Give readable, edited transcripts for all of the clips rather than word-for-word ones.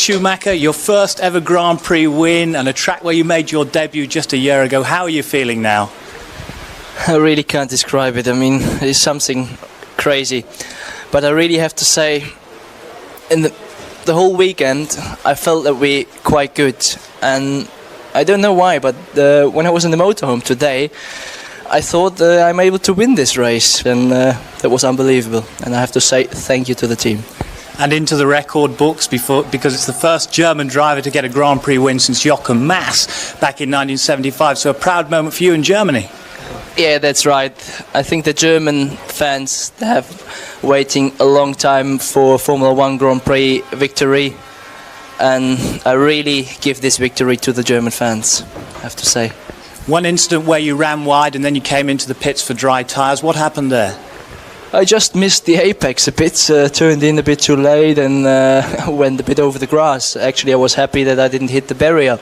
Schumacher, your first ever Grand Prix win and a track where you made your debut just a year ago. How are you feeling now? I really can't describe it. I mean, it's something crazy. But I really have to say, in the whole weekend, I felt that we're quite good. And I don't know why, but when I was in the motorhome today, I thought I'm able to win this race. And that was unbelievable. And I have to say thank you to the team. And into the record books because it's the first German driver to get a Grand Prix win since Jochen Mass back in 1975. So a proud moment for you in Germany. Yeah, that's right. I think the German fans have waiting a long time for Formula 1 Grand Prix victory. And I really give this victory to the German fans, I have to say. One incident where you ran wide and then you came into the pits for dry tyres. What happened there? I just missed the apex a bit, turned in a bit too late and went a bit over the grass. Actually, I was happy that I didn't hit the barrier.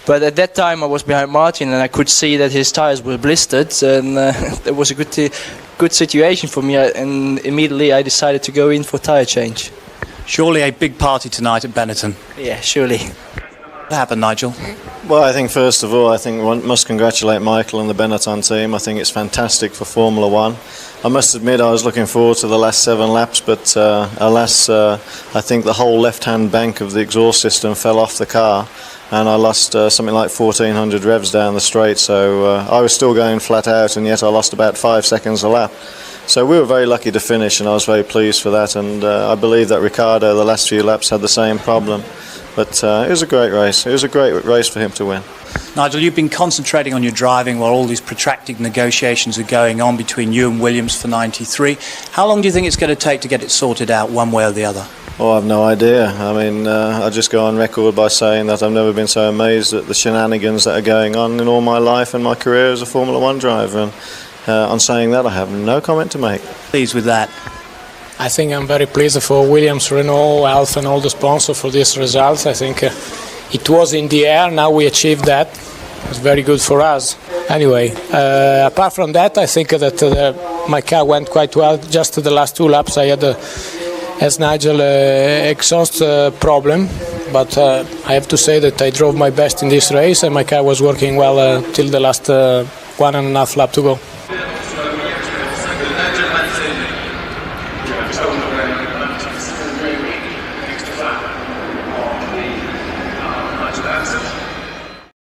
But at that time I was behind Martin and I could see that his tyres were blistered, and it was a good situation for me, and immediately I decided to go in for tyre change. Surely a big party tonight at Benetton. Yeah, surely. What happened, Nigel? Well, I think first of all, I think one must congratulate Michael and the Benetton team. I think it's fantastic for Formula 1. I must admit I was looking forward to the last 7 laps, but alas, I think the whole left-hand bank of the exhaust system fell off the car, and I lost something like 1400 revs down the straight, so I was still going flat out, and yet I lost about 5 seconds a lap. So we were very lucky to finish, and I was very pleased for that, and I believe that Ricciardo the last few laps had the same problem. But it was a great race. It was a great race for him to win. Nigel, you've been concentrating on your driving while all these protracted negotiations are going on between you and Williams for 93. How long do you think it's going to take to get it sorted out one way or the other? Oh, I have no idea. I mean, I just go on record by saying that I've never been so amazed at the shenanigans that are going on in all my life and my career as a Formula 1 driver. And on saying that, I have no comment to make. Pleased with that? I think I'm very pleased for Williams, Renault, Alfa and all the sponsors for this result. I think it was in the air, now we achieved that. It's very good for us. Anyway, apart from that, I think that my car went quite well. Just the last 2 laps I had, as Nigel, exhaust problem. But I have to say that I drove my best in this race and my car was working well till the last 1.5 lap to go.